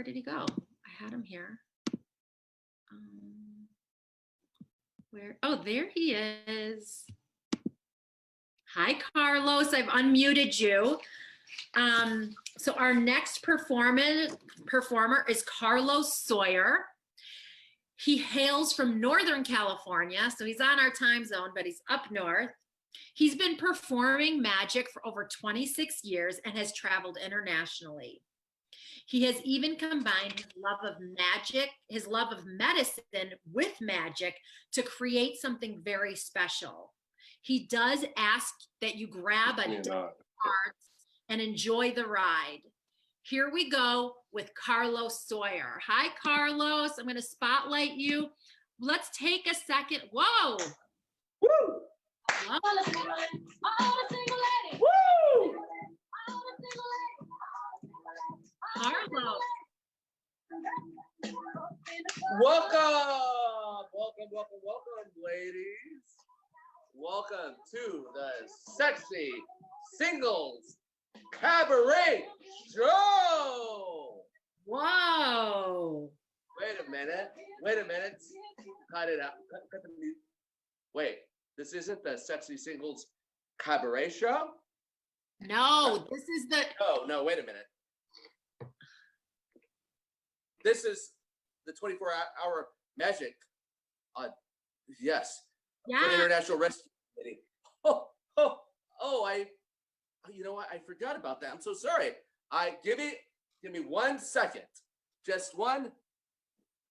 did he go? I had him here. Where? Oh, there he is. Hi, Carlos. I've unmuted you. So our next performer is Carlos Sawyer. He hails from Northern California, so he's on our time zone, but he's up north. He's been performing magic for over 26 years and has traveled internationally. He has even combined his love of magic, his love of medicine with magic to create something very special. He does ask that you grab a deck of cards and enjoy the ride. Here we go with Carlos Sawyer. Hi, Carlos. I'm going to spotlight you. Let's take a second. Whoa. Woo! Whoa. Woo! Carlos. Welcome, ladies. Welcome to the Sexy Singles Cabaret Show. Whoa. Wait a minute. Cut it out. Cut the music. Wait, this isn't the Sexy Singles Cabaret Show? No, this is the... No, wait a minute. This is the 24-hour magic. Yes. Yeah. For International Rescue Committee. You know what? I forgot about that. I'm so sorry. Give me 1 second. Just 1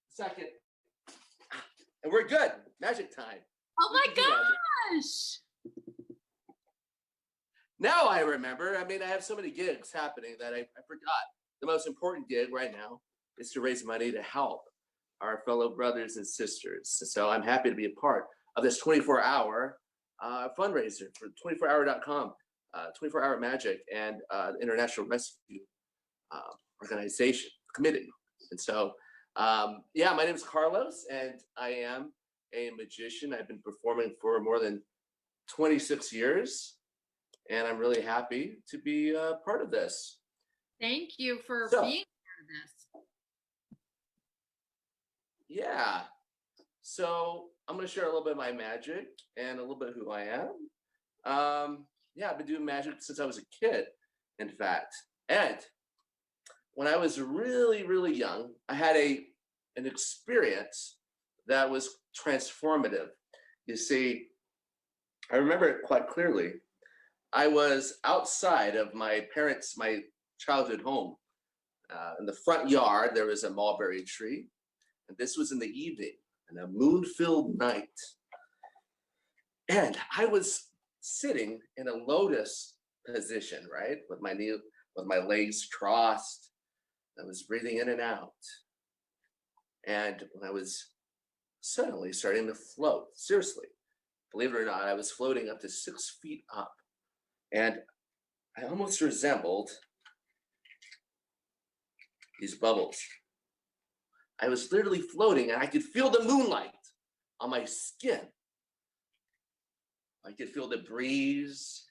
second. And we're good. Magic time. Oh my gosh. Now I remember. I mean, I have so many gigs happening that I forgot. The most important gig right now is to raise money to help our fellow brothers and sisters. So I'm happy to be a part of this 24-hour fundraiser for 24hour.com, 24-hour magic, and International Rescue Organization Committee. And so, yeah, my name is Carlos, and I am a magician. I've been performing for more than 26 years, and I'm really happy to be a part of this. Thank you for being part of this. Yeah. So I'm going to share a little bit of my magic and a little bit of who I am. Yeah, I've been doing magic since I was a kid, in fact. And when I was really, really young, I had an experience that was transformative. You see, I remember it quite clearly. I was outside of my childhood home. In the front yard, there was a mulberry tree. And this was in the evening, in a moon-filled night. And I was sitting in a lotus position, right? With my legs crossed. I was breathing in and out. And when I was suddenly starting to float, seriously, believe it or not, I was floating up to 6 feet up. And I almost resembled these bubbles. I was literally floating and I could feel the moonlight on my skin. I could feel the breeze.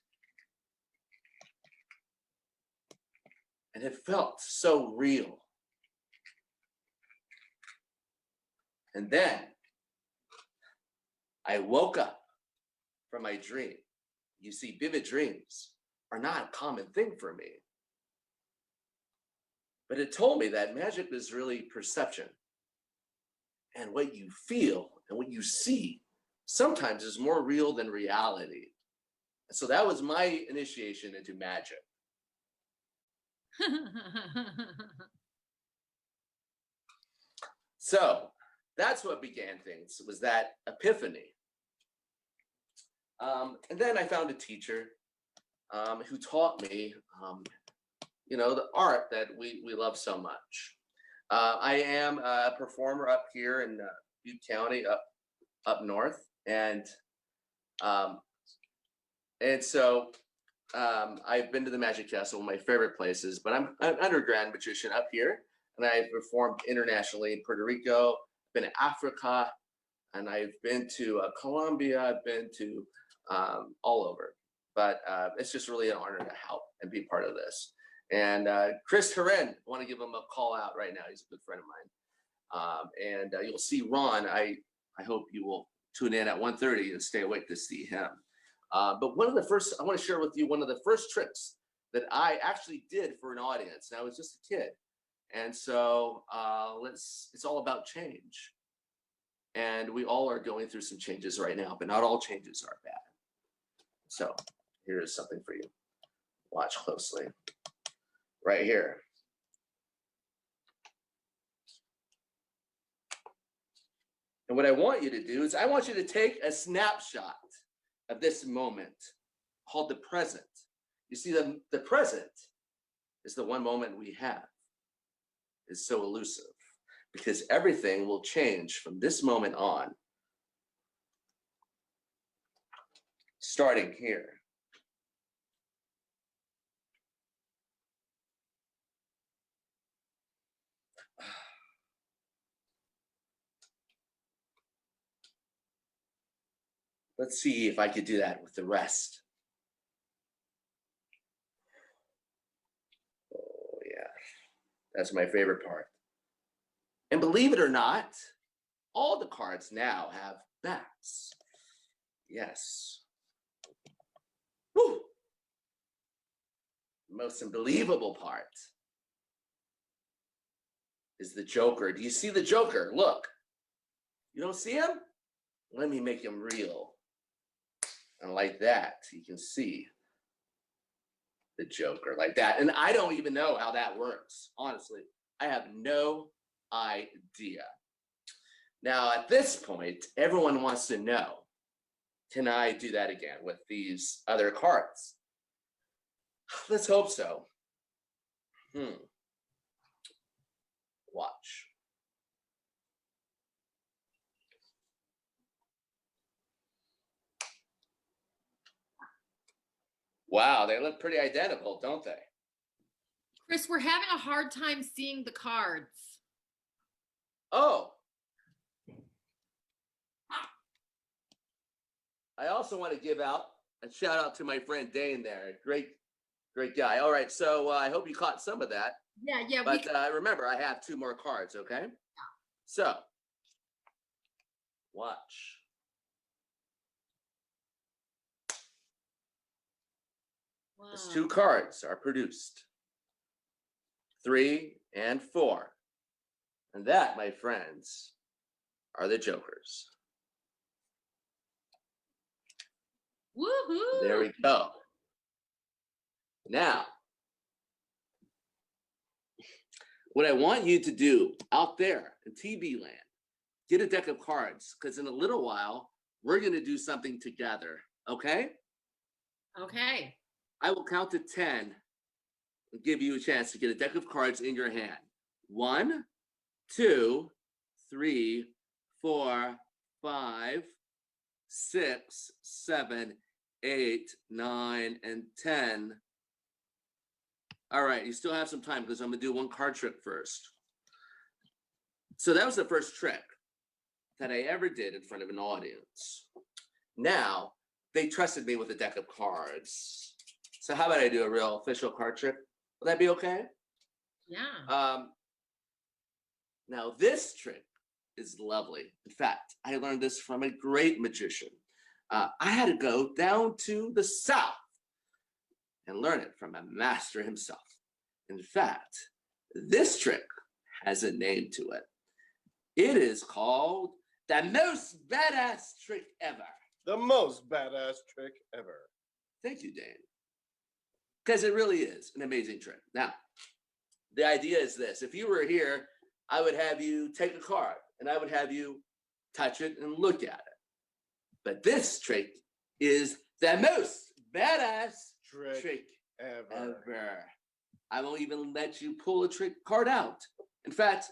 And it felt so real. And then I woke up from my dream. You see, vivid dreams are not a common thing for me. But it told me that magic is really perception. And what you feel and what you see sometimes is more real than reality. And so that was my initiation into magic. So that's what began things, was that epiphany. And then I found a teacher who taught me the art that we love so much. I am a performer up here in Butte County, up north, and so I've been to the Magic Castle, one of my favorite places. But I'm an underground magician up here, and I've performed internationally in Puerto Rico, been to Africa, and I've been to Colombia. I've been to all over. But it's just really an honor to help and be part of this. And Chris Herren, I want to give him a call out right now. He's a good friend of mine. And you'll see Ron. I hope you will tune in at 1:30 and stay awake to see him. But one of the first, I want to share with you one of the first tricks that I actually did for an audience. And I was just a kid. And so it's all about change. And we all are going through some changes right now, but not all changes are bad. So here is something for you. Watch closely. Right here. And what I want you to do is I want you to take a snapshot of this moment called the present. You see, the present is the one moment we have. It's so elusive because everything will change from this moment on. Starting here. Let's see if I could do that with the rest. Oh, yeah. That's my favorite part. And believe it or not, all the cards now have backs. Yes. Woo! The most unbelievable part is the Joker. Do you see the Joker? Look. You don't see him? Let me make him real. And like that, you can see the Joker like that. And I don't even know how that works. Honestly, I have no idea. Now, at this point, everyone wants to know, can I do that again with these other cards? Let's hope so. Watch. Wow, they look pretty identical, don't they? Chris, we're having a hard time seeing the cards. Oh. I also want to give out a shout out to my friend Dane there. Great guy. All right, so I hope you caught some of that. Yeah. But remember, I have 2 more cards, okay? Yeah. So, watch. Wow. These 2 cards are produced. 3 and 4. And that, my friends, are the Jokers. Woohoo! There we go. Now, what I want you to do out there in TV land, get a deck of cards, because in a little while, we're going to do something together, okay? Okay. I will count to 10 and give you a chance to get a deck of cards in your hand. 1, 2, 3, 4, 5, 6, 7, 8, 9, and 10. All right, you still have some time because I'm going to do one card trick first. So that was the first trick that I ever did in front of an audience. Now, they trusted me with a deck of cards. So how about I do a real official card trick? Will that be okay? Yeah. Now, this trick is lovely. In fact, I learned this from a great magician. I had to go down to the South and learn it from a master himself. In fact, this trick has a name to it. It is called the most badass trick ever. The most badass trick ever. Thank you, Dane. Because it really is an amazing trick. Now, the idea is this. If you were here, I would have you take a card and I would have you touch it and look at it. But this trick is the most badass trick ever. I won't even let you pull a trick card out. In fact,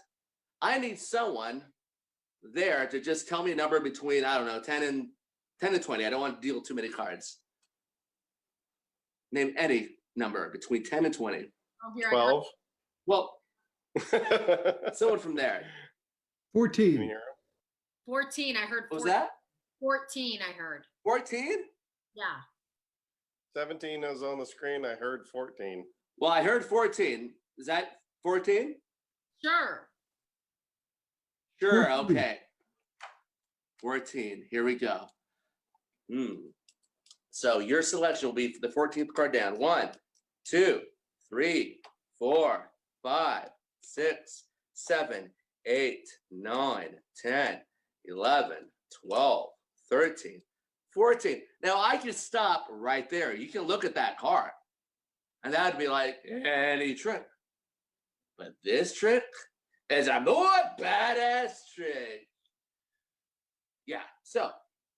I need someone there to just tell me a number between, I don't know, 10 and 20. I don't want to deal too many cards. Name any number between 10 and 20. Oh, here 12. Well, someone from there. 14. 14. I heard 14. What was that? 14, I heard. 14? Yeah. 17 is on the screen. I heard 14. Well, I heard 14. Is that 14? Sure. Sure, 14. okay. 14. Here we go. So your selection will be for the 14th card down. 1, 2, 3, 4, 5, 6, 7, 8, 9, 10, 11, 12, 13, 14. Now I can stop right there. You can look at that card. And that'd be like any trick. But this trick is a more badass trick. Yeah, so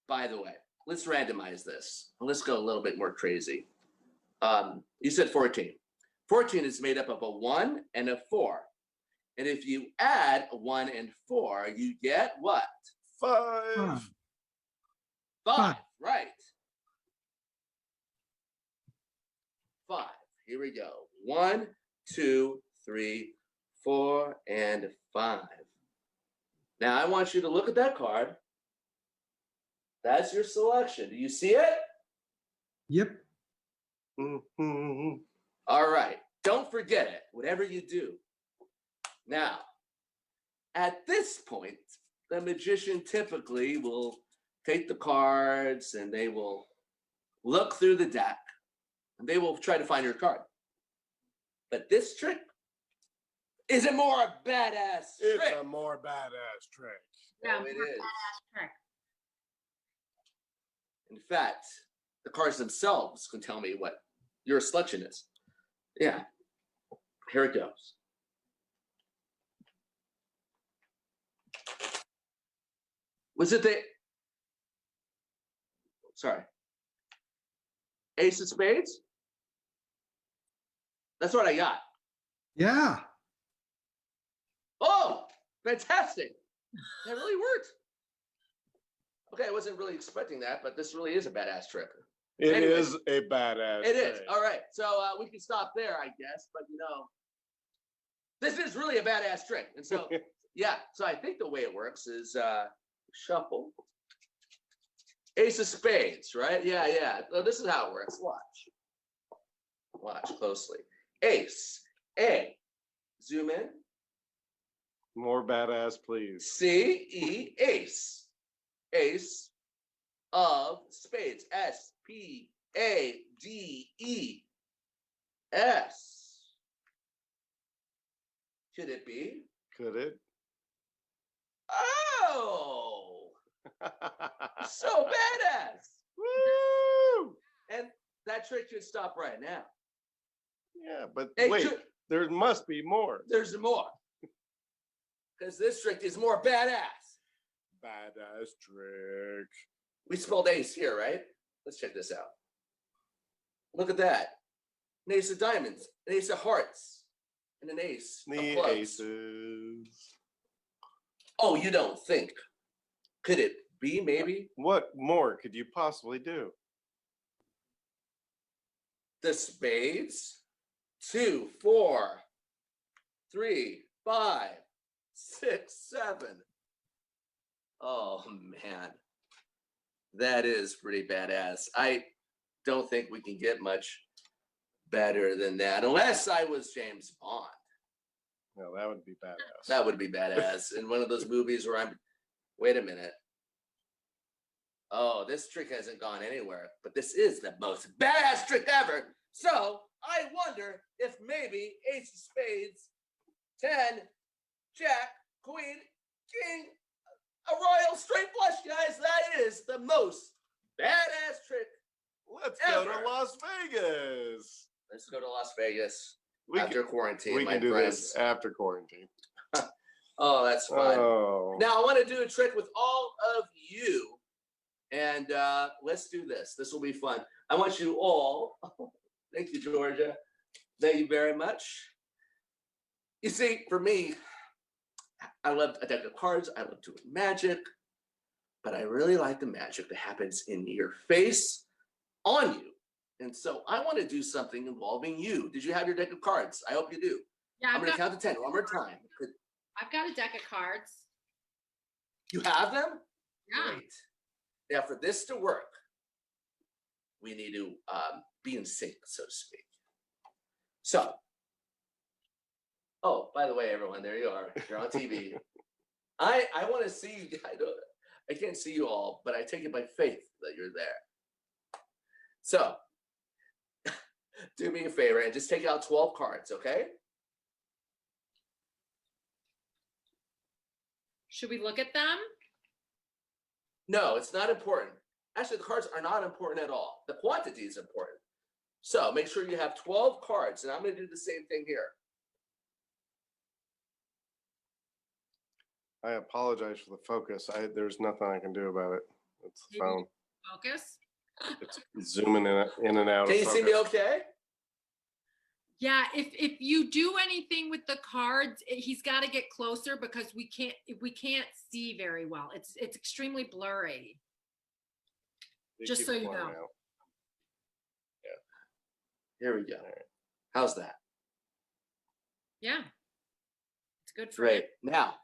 by the way, let's randomize this. Let's go a little bit more crazy. You said 14. 14 is made up of a 1 and a 4. And if you add a 1 and 4, you get what? 5. 5. 5, right. 5. Here we go. 1, 2, 3, 4, and 5. Now I want you to look at that card. That's your selection. Do you see it? Yep. Mhm. All right. Don't forget it, whatever you do. Now, at this point, the magician typically will take the cards and they will look through the deck and they will try to find your card. But this trick is a more badass trick. It's a more badass trick. No, Yeah, it more is. badass trick. In fact, the cards themselves can tell me what your selection is. Yeah. Here it goes. Was it the sorry. Ace of Spades? That's what I got. Yeah. Oh, fantastic. That really worked. Okay, I wasn't really expecting that, but this really is a badass trick. It Anyway, is a badass It is. trick. All right. So we can stop there, I guess. But, you know, this is really a badass trick. And so, yeah. So I think the way it works is shuffle. Ace of Spades, right? Yeah, yeah. So this is how it works. Watch. Watch closely. Ace. A. Zoom in. More badass, please. C-E. Ace. Ace of Spades. S-P-A-D-E-S. Could it be? Could it? Oh, so badass. Woo! And that trick should stop right now. Yeah, but Hey, wait, there must be more. there's more. Because this trick is more badass. Badass trick. We spelled ace here, right? Let's check this out. Look at that. An ace of diamonds, an ace of hearts, and an ace of The clubs. aces. Oh, you don't think? Could it be maybe What more could you possibly do? the spades? 2, 4, 3, 5, 6, 7. Oh man, that is pretty badass. I don't think we can get much better than that, unless I was James Bond. No, that would be badass. That would be badass in one of those movies where I'm. Wait a minute. Oh, this trick hasn't gone anywhere, but this is the most badass trick ever. So I wonder if maybe Ace of Spades, 10, Jack, Queen, King, a royal straight flush, guys. That is the most badass trick. Let's go Ever. to Las Vegas. Let's go to Las Vegas We after can, quarantine, we my can do friends. this after quarantine. Oh, that's fun. Oh. Now I want to do a trick with all of you, and let's do this. This will be fun. I want you all. Thank you, Georgia. Thank you very much. You see, for me, I love a deck of cards. I love doing magic, but I really like the magic that happens in your face, on you. And so I want to do something involving you. Did you have your deck of cards? I hope you do. Yeah, I'm going to count to 10 one more time. I've got a deck of cards. You have them? Yeah. Great. Now, for this to work, we need to be in sync, so to speak. So, oh, by the way, everyone, there you are. You're on TV. I want to see you. I can't see you all, but I take it by faith that you're there. So, do me a favor and just take out 12 cards, okay? Should we look at them? No, it's not important. Actually, the cards are not important at all. The quantity is important. So make sure you have 12 cards, and I'm going to do the same thing here. I apologize for the focus. There's nothing I can do about it. It's the Maybe phone. Focus. It's zooming in and out. Can of you see me focus. okay? Yeah, if you do anything with the cards, he's got to get closer because we can't see very well. It's extremely blurry. They Just keep so you blurring know. out. Here we go. How's that? Yeah, it's good for Great. Now,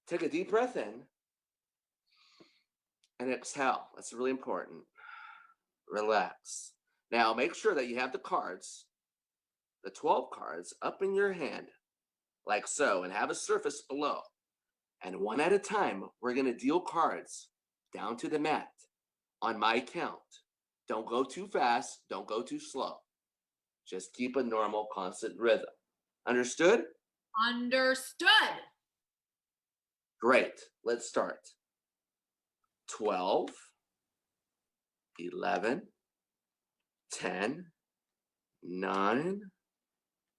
take a deep breath in and exhale. That's really important. Relax. Now, make sure that you have the cards, the 12 cards, up in your hand, like so, and have a surface below. And one at a time, we're going to deal cards down to the mat on my count. Don't go too fast. Don't go too slow. Just keep a normal, constant rhythm. Understood? Understood. Great. Let's start. 12, 11, 10, 9,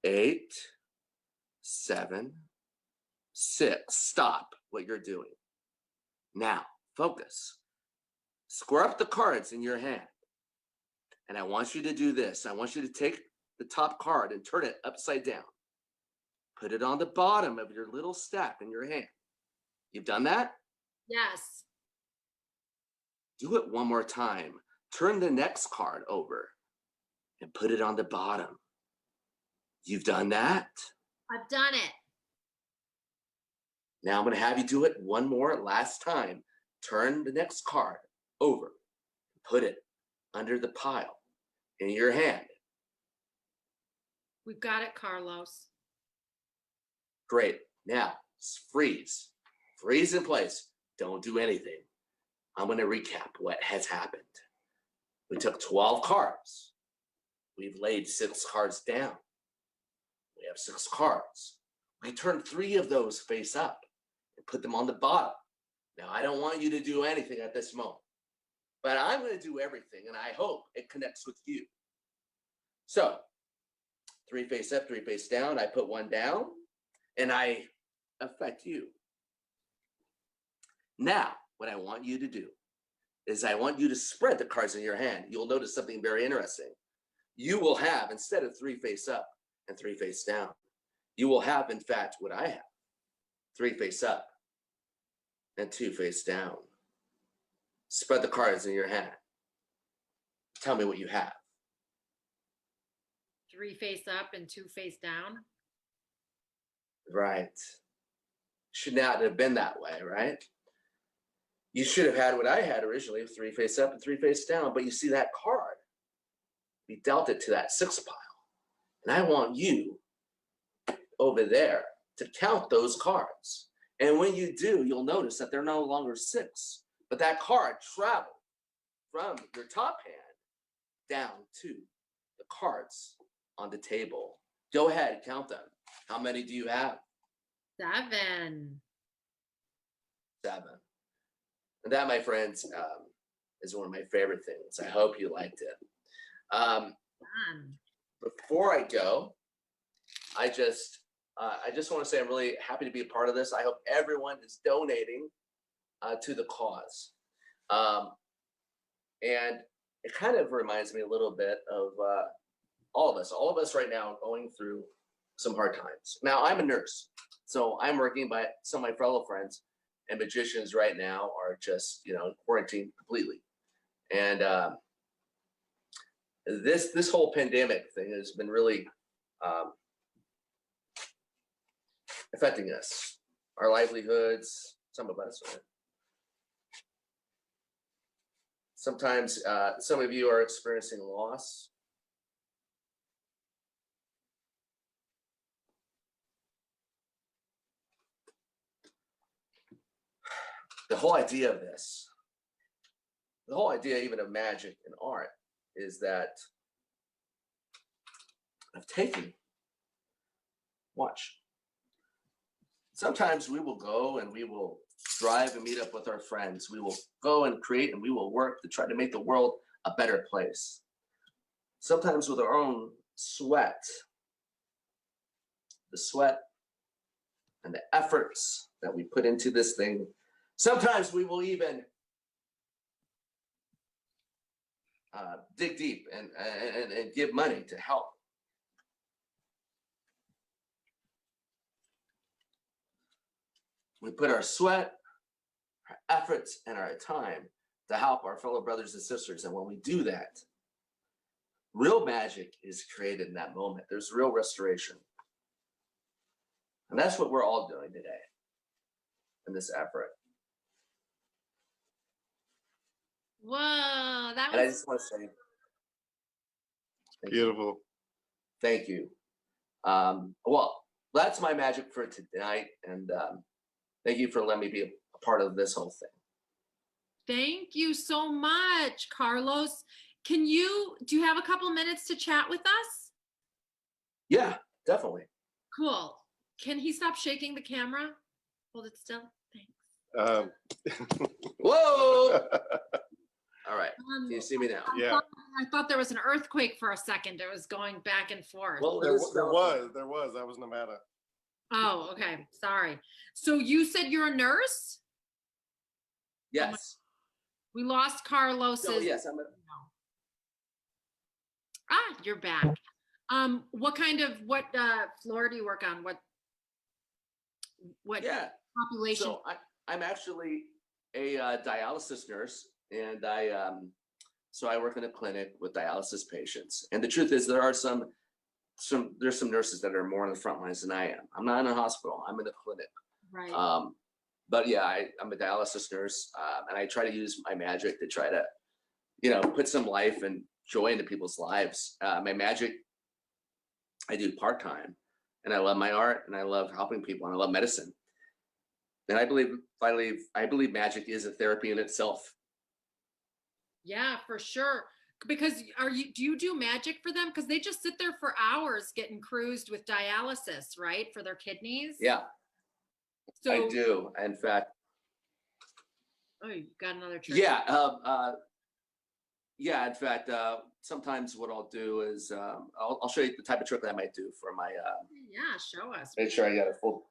8, 7, 6. Stop what you're doing. Now, focus. Square up the cards in your hand. And I want you to do this. I want you to take the top card and turn it upside down. Put it on the bottom of your little stack in your hand. You've done that? Yes. Do it one more time. Turn the next card over and put it on the bottom. You've done that? I've done it. Now I'm going to have you do it one more last time. Turn the next card over. Put it under the pile in your hand. We've got it, Carlos. Great. Now, freeze. Freeze in place. Don't do anything. I'm going to recap what has happened. We took 12 cards. We've laid 6 cards down. We have 6 cards. We turned 3 of those face up and put them on the bottom. Now, I don't want you to do anything at this moment, but I'm going to do everything, and I hope it connects with you. So, 3 face up, 3 face down. I put 1 down, and I affect you. Now, what I want you to do is I want you to spread the cards in your hand. You'll notice something very interesting. You will have, instead of 3 face up and 3 face down, you will have, in fact, what I have. 3 face up and 2 face down. Spread the cards in your hand. Tell me what you have. 3 face up and 2 face down. Right. Should not have been that way, right? You should have had what I had originally, 3 face up and 3 face down, but you see that card, we dealt it to that 6 pile. And I want you over there to count those cards. And when you do, you'll notice that they're no longer 6, but that card traveled from your top hand down to the cards on the table. Go ahead, count them. How many do you have? 7. 7. And that, my friends, is one of my favorite things. I hope you liked it. Fun. Before I go, I just want to say I'm really happy to be a part of this. I hope everyone is donating to the cause. And it kind of reminds me a little bit of all of us. All of us right now are going through some hard times. Now, I'm a nurse, so I'm working, but some of my fellow friends and magicians right now are just, quarantined completely. And this whole pandemic thing has been really affecting us, our livelihoods, some of us. Right? Sometimes some of you are experiencing loss. whole idea of this, the whole idea even of magic and art is that I've taken, watch. Sometimes we will go and we will drive and meet up with our friends. We will go and create and we will work to try to make the world a better place. Sometimes with our own sweat, the sweat and the efforts that we put into this thing. Sometimes we will even dig deep and give money to help. We put our sweat, our efforts, and our time to help our fellow brothers and sisters. And when we do that, real magic is created in that moment. There's real restoration. And that's what we're all doing today in this effort. Whoa, that And I was just want to say, thank you. Beautiful. Thank you. Well, that's my magic for tonight. And thank you for letting me be a part of this whole thing. Thank you so much, Carlos. Do you have a couple minutes to chat with us? Yeah, definitely. Cool. Can he stop shaking the camera? Hold it still. Thanks. Whoa! All right. Can you see me now? Yeah. I thought there was an earthquake for a second. It was going back and forth. Well, There was. That was Nevada. Oh, okay. Sorry. So you said you're a nurse? Yes. We lost Carlos's. Oh, yes. I'm a, You're back. What floor do you work on? What yeah. population? So I'm actually a dialysis nurse, and I work in a clinic with dialysis patients. And the truth is, there's some nurses that are more on the front lines than I am. I'm not in a hospital. I'm in a clinic. Right. But yeah, I'm a dialysis nurse, and I try to use my magic to try to, put some life and joy into people's lives. My magic, I do part-time, and I love my art, and I love helping people, and I love medicine. And I believe magic is a therapy in itself. Yeah, for sure. Because do you do magic for them? Because they just sit there for hours getting cruised with dialysis, right? For their kidneys. Yeah, So I do. In fact, oh, you got another trick. Yeah. In fact, sometimes what I'll do is I'll show you the type of trick that I might do for my. Yeah, show us. Make sure I got a full.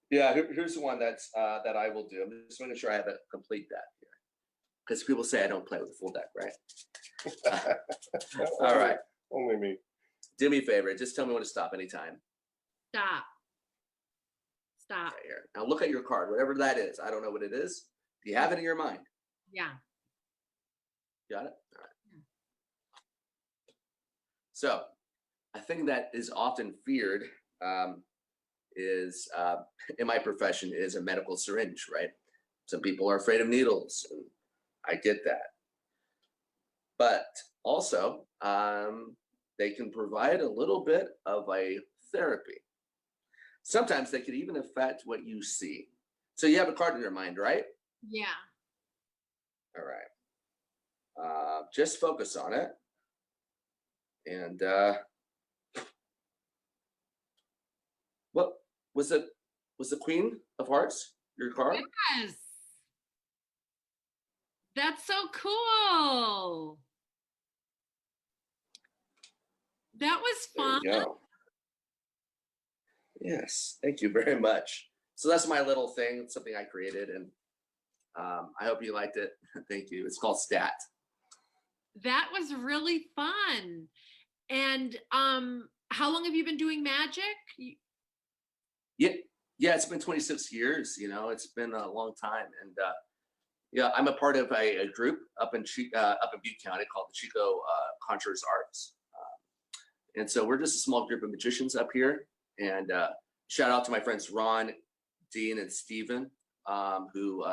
Yeah, here's the one that I will do. I'm just making sure I have a complete deck here, because people say I don't play with a full deck, right? All right. Only me. Do me a favor. Just tell me when to stop anytime. Stop. Right here. Now look at your card, whatever that is. I don't know what it is. Do you have it in your mind? Yeah. Got it? All right. Yeah. So a thing that is often feared is in my profession is a medical syringe, right? Some people are afraid of needles, and I get that. But also, they can provide a little bit of a therapy. Sometimes they could even affect what you see. So you have a card in your mind, right? Yeah. All right. Just focus on it. And what was the Queen of Hearts your card? Yes. That's so cool. That was fun. There you go. Yes, thank you very much. So that's my little thing. It's something I created, and I hope you liked it. Thank you. It's called Stat. That was really fun. And how long have you been doing magic? Yeah, it's been 26 years. It's been a long time, and yeah, I'm a part of a group up in Butte County called the Chico Conjurers Arts, and so we're just a small group of magicians up here. And shout out to my friends Ron, Dean, and Steven, who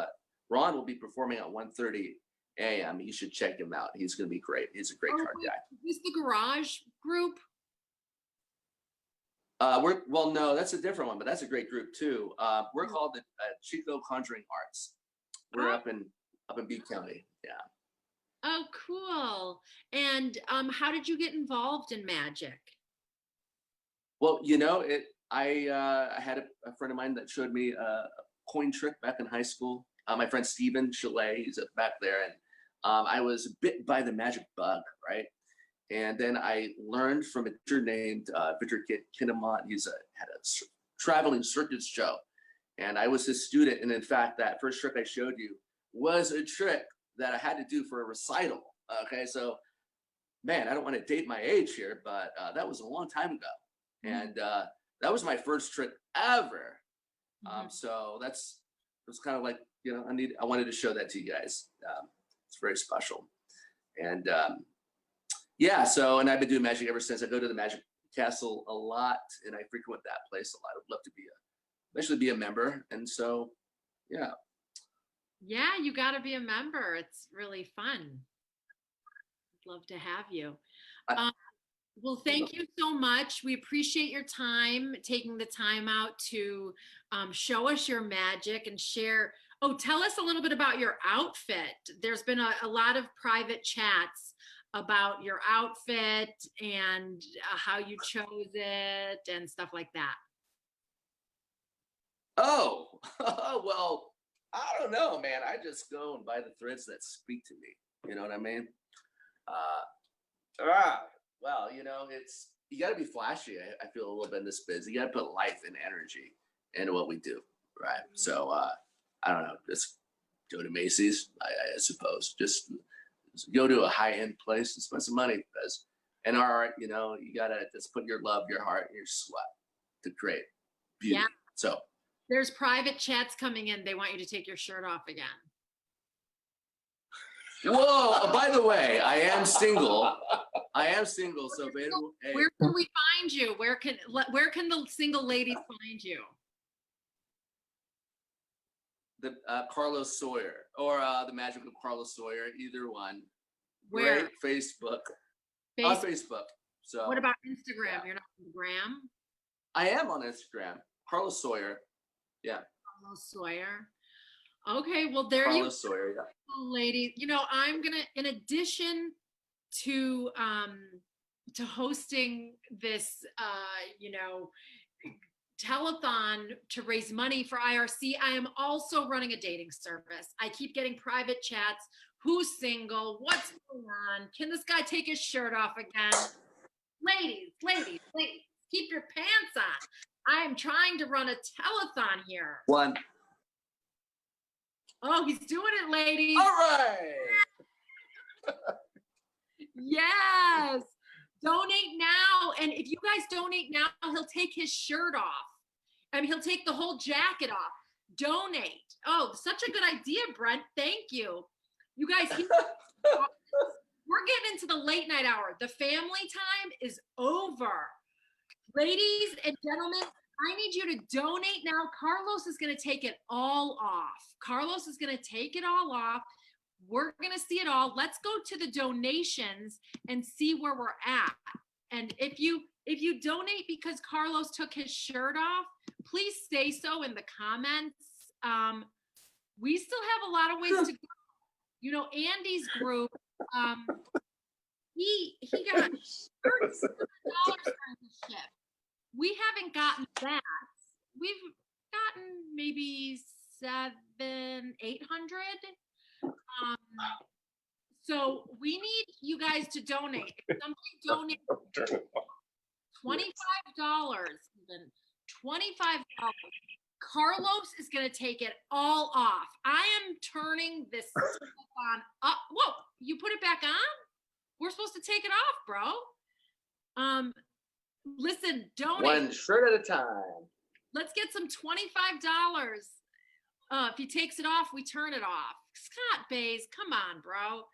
Ron will be performing at 1:30 a.m. You should check him out. He's going to be great. He's a great card guy. Is the garage group? Well, no, that's a different one, but that's a great group too. We're called the Chico Conjuring Arts. We're Oh. up in Beat County. Yeah. Oh, cool. And how did you get involved in magic? Well, I had a friend of mine that showed me a coin trick back in high school. My friend Steven Chalet, he's back there, and I was bit by the magic bug, right? And then I learned from a teacher named Victor Kinnamont. Had a traveling circus show, and I was his student. And in fact, that first trick I showed you was a trick that I had to do for a recital. Okay, so man, I don't want to date my age here, but that was a long time ago, and that was my first trick ever. So it was kind of like, I wanted to show that to you guys. It's very special, and yeah. So, and I've been doing magic ever since. I go to the Magic Castle a lot, and I frequent that place a lot. I'd love to eventually be a member, and so yeah. Yeah, you got to be a member. It's really fun. I'd love to have you. Well, thank you so much. We appreciate your time, taking the time out to show us your magic and share. Oh, tell us a little bit about your outfit. There's been a lot of private chats about your outfit and how you chose it and stuff like that. Oh, well, I don't know, man. I just go and buy the threads that speak to me. You know what I mean? Well, you got to be flashy. I feel a little bit in this biz. You got to put life and energy into what we do, right? So I don't know. Just go to Macy's, I suppose. Just go to a high-end place and spend some money, because in our art, you got to just put your love, your heart, and your sweat to create beauty. Yeah. So there's private chats coming in. They want you to take your shirt off again. whoa, by the way, I am single. So where can we find you? Where can the single ladies find you? The Carlos Sawyer or the Magic of Carlos Sawyer, either one. Where? Great Facebook. On Facebook. So what about Instagram? Yeah. You're not on Instagram? I am on Instagram. Carlos Sawyer. Yeah. Carlos Sawyer. Okay, well there Carlos Sawyer, yeah. Ladies. I'm gonna, in addition to hosting this telethon to raise money for IRC, I am also running a dating service. I keep getting private chats. Who's single? What's going on? Can this guy take his shirt off again? Ladies, keep your pants on. I am trying to run a telethon here. One. Oh, he's doing it, ladies. All right. Yes. Donate now. And if you guys donate now, he'll take his shirt off. I mean, he'll take the whole jacket off. Donate. Oh, such a good idea, Brent. Thank you. You guys, we're getting into the late night hour. The family time is over. Ladies and gentlemen, I need you to donate now. Carlos is going to take it all off. Carlos is going to take it all off. We're going to see it all. Let's go to the donations and see where we're at. And if you donate because Carlos took his shirt off, please say so in the comments. We still have a lot of ways to go. Andy's group, he got $37 for his shift. We haven't gotten that. We've gotten maybe 700-800. So we need you guys to donate. If somebody donates $25, even $25, Carlos is going to take it all off. I am turning this on up. Whoa, you put it back on? We're supposed to take it off, bro. Listen, donate. One shirt at a time. Let's get some $25. If he takes it off, we turn it off. Scott Bays, come on, bro.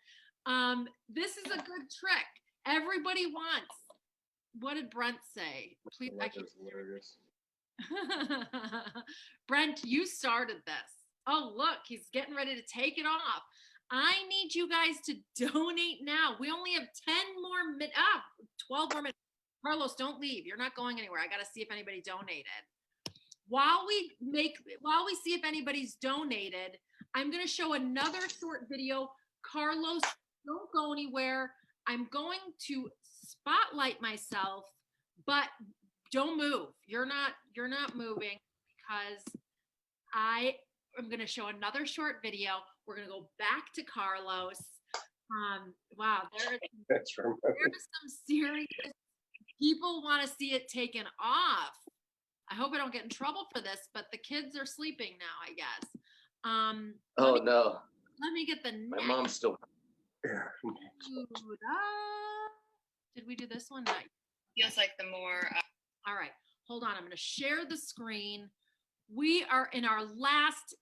This is a good trick. Everybody wants. What did Brent say? Please, I can't. Hilarious. Brent, you started this. Oh, look, he's getting ready to take it off. I need you guys to donate now. We only have 10 more minutes, 12 more minutes. Carlos, don't leave. You're not going anywhere. I got to see if anybody donated. While we see if anybody's donated, I'm going to show another short video. Carlos, don't go anywhere. I'm going to spotlight myself, but don't move. You're not moving because I am going to show another short video. We're going to go back to Carlos. Wow, That's from there's some serious people want to see it taken off. I hope I don't get in trouble for this, but the kids are sleeping now, I guess. Oh no, Let me get the my next. mom's still. Did we do this one? Not yet. Feels like the more All right, hold on. I'm going to share the screen. We are in our last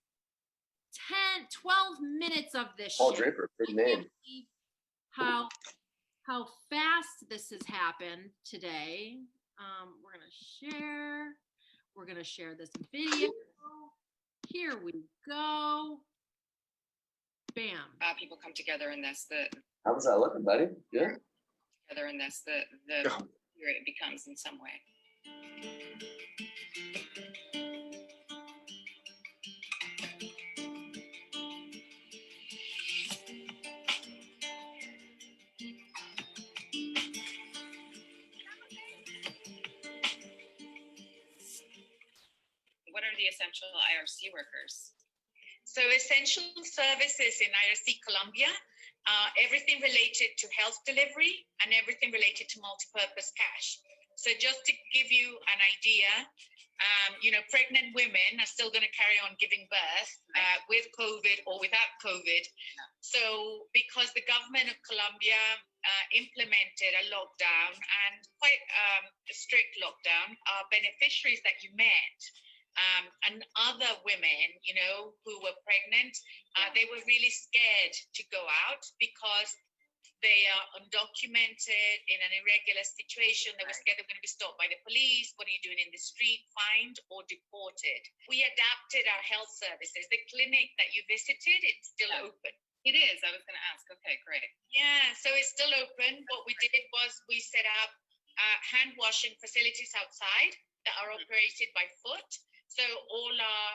10, 12 minutes of this Paul show. Draper, I big can't name. believe how fast this has happened today. We're going to share. We're going to share this video. Here we go. Bam. people come together in this, How was that looking, buddy? Good. the spirit becomes in some way. What are the essential IRC workers? So essential services in IRC Colombia, everything related to health delivery and everything related to multipurpose cash. So just to give you an idea, pregnant women are still going to carry on giving birth with COVID or without COVID. So because the government of Colombia implemented a lockdown and quite a strict lockdown, beneficiaries that you met and other women, who were pregnant, they were really scared to go out because they are undocumented in an irregular situation. They were scared they were going to be stopped by the police. What are you doing in the street? Fined or deported? We adapted our health services. The clinic that you visited, it's still open. It is. I was going to ask. Okay, great. Yeah, so it's still open. What we did was we set up hand washing facilities outside that are operated by foot. So all our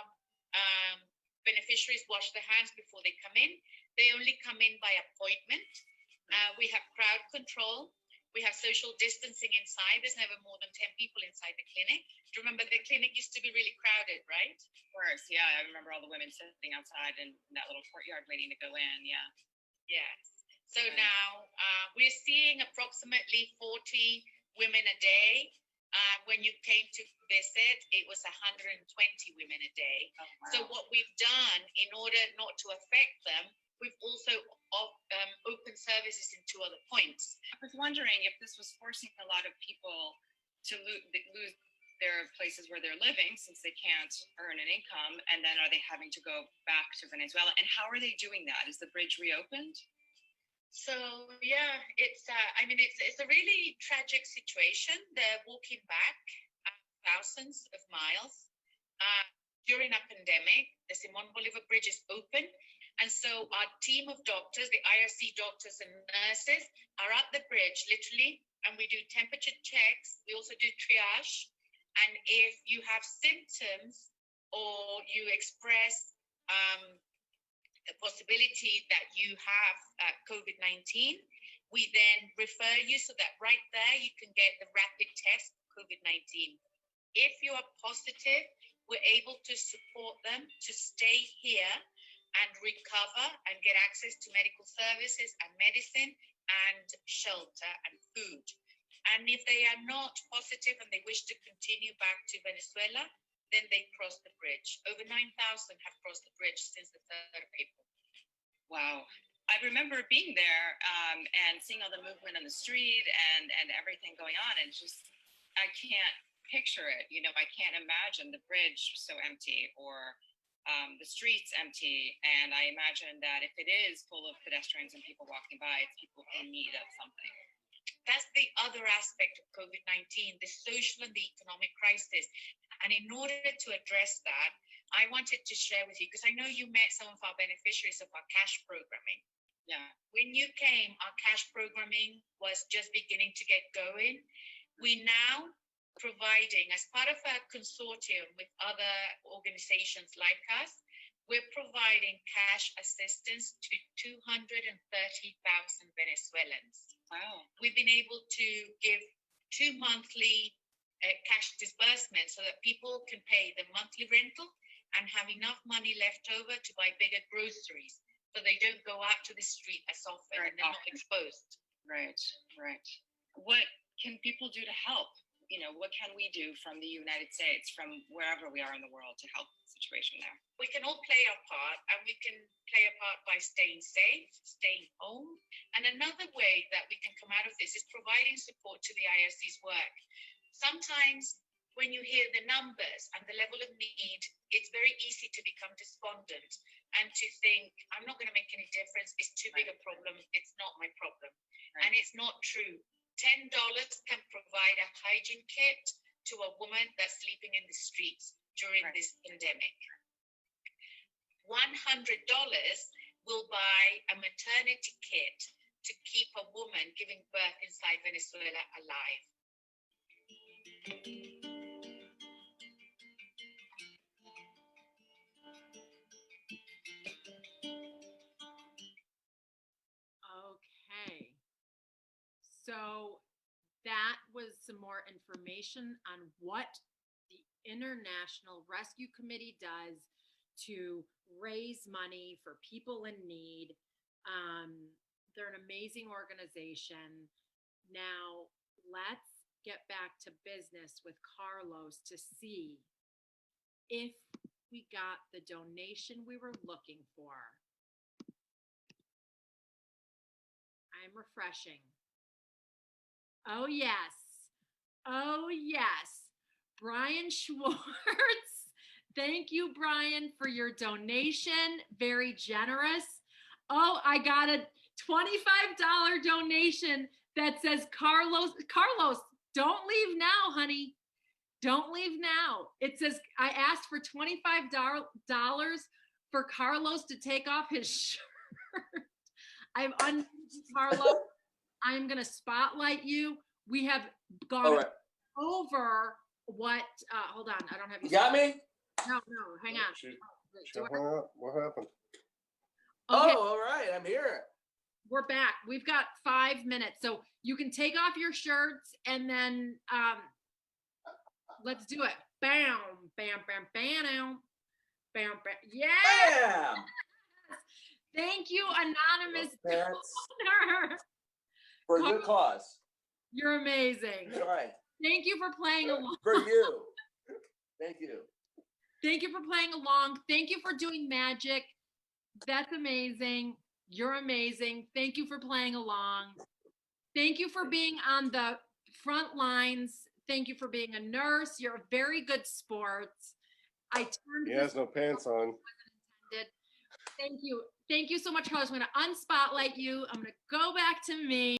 beneficiaries wash their hands before they come in. They only come in by appointment. We have crowd control. We have social distancing inside. There's never more than 10 people inside the clinic. Do you remember the clinic used to be really crowded, right? Of course, yeah. I remember all the women sitting outside in that little courtyard waiting to go in. Yeah. Yes. So Right. now we're seeing approximately 40 women a day. When you came to visit, it was 120 women a day. Oh, wow. So what we've done in order not to affect them, we've also opened services in 2 other points. I was wondering if this was forcing a lot of people to lose their places where they're living since they can't earn an income, and then are they having to go back to Venezuela? And how are they doing that? Is the bridge reopened? So yeah, it's a really tragic situation. They're walking back thousands of miles during a pandemic. The Simon Bolivar Bridge is open, and so our team of doctors, the IRC doctors and nurses, are at the bridge literally, and we do temperature checks. We also do triage, and if you have symptoms or you express the possibility that you have COVID-19, we then refer you so that right there you can get the rapid test for COVID-19. If you are positive, we're able to support them to stay here and recover and get access to medical services and medicine and shelter and food. And if they are not positive and they wish to continue back to Venezuela, then they cross the bridge. Over 9,000 have crossed the bridge since the 3rd of April. Wow. I remember being there and seeing all the movement on the street and everything going on, and just, I can't picture it. I can't imagine the bridge so empty or the streets empty. And I imagine that if it is full of pedestrians and people walking by, it's people in need of something. That's the other aspect of COVID-19, the social and the economic crisis. And in order to address that, I wanted to share with you, because I know you met some of our beneficiaries of our cash programming. Yeah. When you came, our cash programming was just beginning to get going. we now providing, as part of a consortium with other organizations like us, we're providing cash assistance to 230,000 Venezuelans. Wow. We've been able to give 2 monthly cash disbursements so that people can pay the monthly rental and have enough money left over to buy bigger groceries, so they don't go out to the street as often and they're not exposed. Right, right. What can people do to help? You know, what can we do from the United States, from wherever we are in the world, to help the situation there? We can all play our part, and we can play a part by staying safe, staying home. And another way that we can come out of this is providing support to the IOC's work. Sometimes when you hear the numbers and the level of need, it's very easy to become despondent and to think, I'm not going to make any difference. It's too big a problem. It's not my problem. And it's not true. $10 can provide a hygiene kit to a woman that's sleeping in the streets during this pandemic. $100 will buy a maternity kit to keep a woman giving birth inside Venezuela alive. Okay. So that was some more information on what the International Rescue Committee does to raise money for people in need. They're an amazing organization. Now, let's get back to business with Carlos to see if we got the donation we were looking for. I'm refreshing. Oh, yes. Oh, yes. Brian Schwartz. Thank you, Brian, for your donation. Very generous. Oh, I got a $25 donation that says, Carlos, don't leave now, honey. Don't leave now. It says, I asked for $25 for Carlos to take off his shirt. I've unmuted Carlos. I'm going to spotlight you. We have gone over what, hold on, I don't have You got me? No, hang on. What happened? Okay, Oh, all right. I'm here. we're back. We've got 5 minutes. So you can take off your shirts and then let's do it. Bam, bam, bam, bam, bam, bam. Yeah. Bam! Thank you, anonymous That's donor. for a good cause. You're amazing. That's right. Thank you for playing along. For you. Thank you. Thank you for playing along. Thank you for doing magic. That's amazing. You're amazing. Thank you for playing along. Thank you for being on the front lines. Thank you for being a nurse. You're a very good sport. I turned He has no pants on. Thank you. Thank you so much, Carlos. I'm going to unspotlight you. I'm going to go back to me.